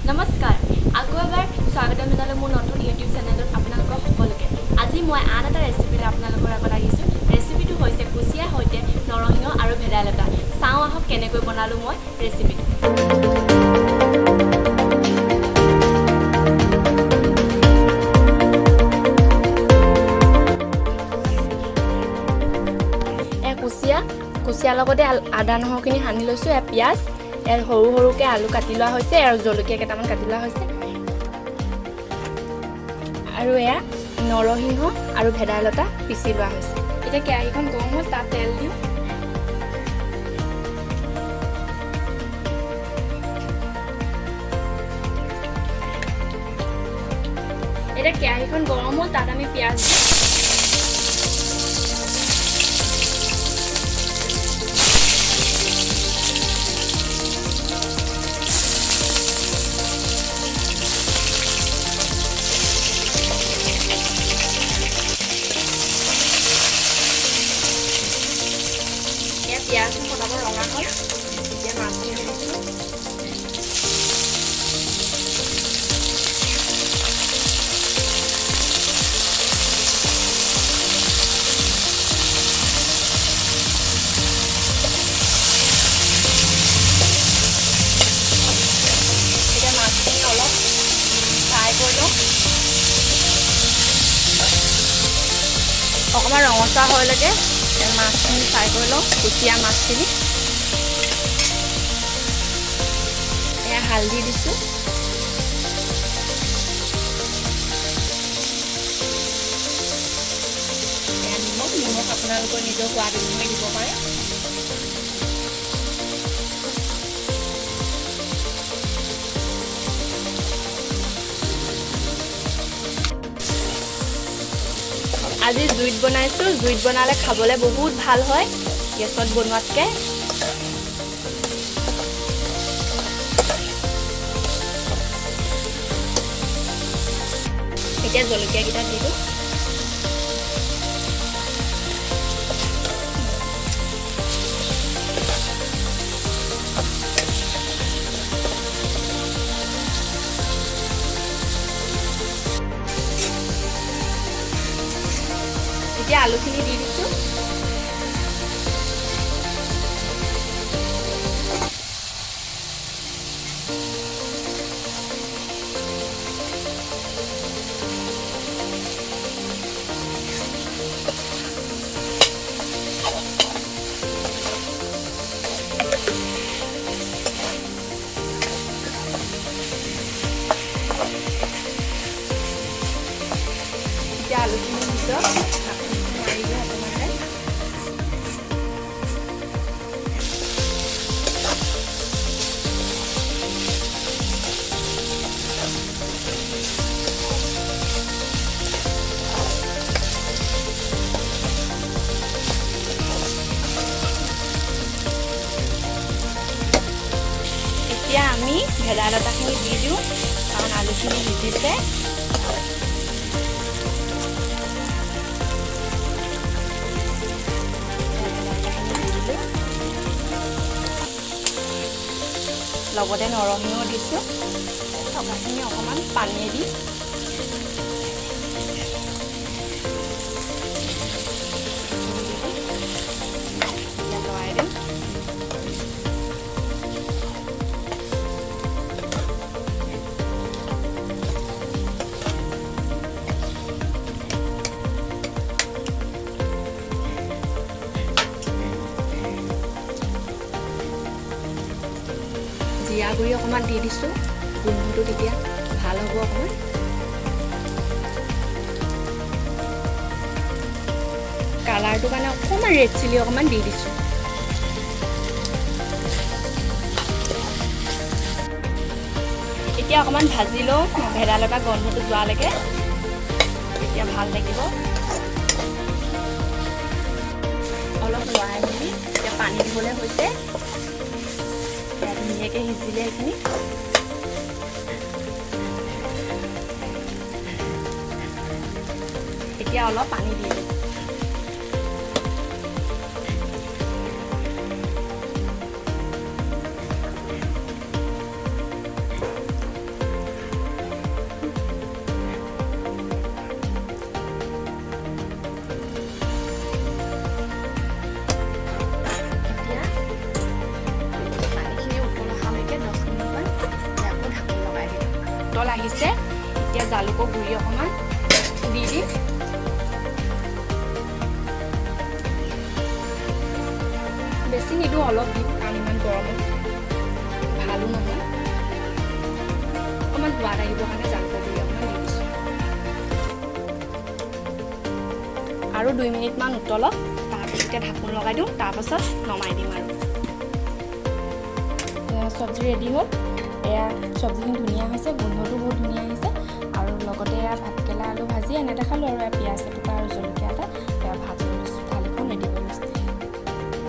নমস্কাৰ আকৌ এবাৰ স্বাগতম জনালোঁ মোৰ নতুন ইউটিউব চেনেলত আপোনালোকক সকলোকে আজি মই আন এটা ৰেচিপিলৈ আপোনালোকৰ আগত আহিছোঁ ৰেচিপিটো হৈছে কুচিয়াৰ সৈতে নৰসিংহ আৰু ভেদাইলতা চাওঁ আহক কেনেকৈ বনালোঁ মই ৰেচিপিটো কুচিয়াৰ লগতে আদা নহৰুখিনি সানি লৈছোঁ পিঁয়াজ সৰু সৰুকৈ আলু কাটি লোৱা হৈছে আৰু জলকীয়া কেইটামান কাটি লোৱা হৈছে আৰু এয়া নৰসিংহ আৰু ভেদাইলতা পিচি লোৱা হৈছে এতিয়া কেৰাহীখন গৰম হ'ল তাত তেল দিওঁ এতিয়া কেৰাহীখন গৰম হ'ল তাত আমি পিঁয়াজ পিঁয়াজ পটাপট ৰঙা হ'ল এতিয়া মাছখিনি দিছোঁ এতিয়া মাছখিনি অলপ ফ্ৰাই কৰি লওঁ অকণমান ৰঙচুৱা হৈলৈকে মাছখিনি ফ্ৰাই কৰি লওঁ কুচিয়া মাছখিনি এয়া হালধি দিছোঁ এয়া নিমখ আপোনালোকৰ নিজৰ সোৱাদ অনুসৰি দিব পাৰে আজি জুইত বনাইছোঁ জুইত বনালে খাবলৈ বহুত ভাল হয় গেছত বনোৱাতকৈ এতিয়া জলকীয়াকেইটা দিলোঁ এতিয়া আলুখিনি দি দিছোঁ এতিয়া আলুখিনি দিছোঁ এতিয়া আমি ভেদাইলতাখিনি দি দিওঁ কাৰণ আলুখিনি সিজিছে লগতে নৰসিংহ দিছোঁ থকাখিনি অকণমান পানী দি লৰাই দিম জিৰা গুড়ি অকণমান দি দিছোঁ গোন্ধটো তেতিয়া ভাল হ'ব অকণমান কালাৰটোৰ কাৰণে অকণমান ৰেড চিলি অকণমান দি দিছোঁ এতিয়া অকণমান ভাজি লওঁ ভেদাইলতা গন্ধটো যোৱালৈকে তেতিয়া ভাল লাগিব অলপ লৰাই মেলি এতিয়া পানী দিবলৈ হৈছে ধুনীয়াকৈ সিজিলে এইখিনি এতিয়া অলপ পানী দি দিওঁ উতল আহিছে এতিয়া জালুকৰ গুড়ি অকণমান দি দিম বেছি নিদিওঁ অলপ দিম কাৰণ ইমান গৰমত ভালো নহয় অকণমান সোৱাদ আহিবৰ কাৰণে জালুকৰ গুড়ি অকণমান দি দিছোঁ আৰু 2 মিনিটমান উতলক তাৰপিছত এতিয়া ঢাকোন লগাই দিওঁ তাৰপাছত নমাই দিম আৰু চব্জি ৰেডি হ'ল এয়া চব্জিখিনি ধুনীয়া হৈছে গোন্ধটো বহুত ধুনীয়া আহিছে আৰু লগতে এয়া ভাতকেৰেলা আলু ভাজি এনেকৈ খালোঁ আৰু পিঁয়াজ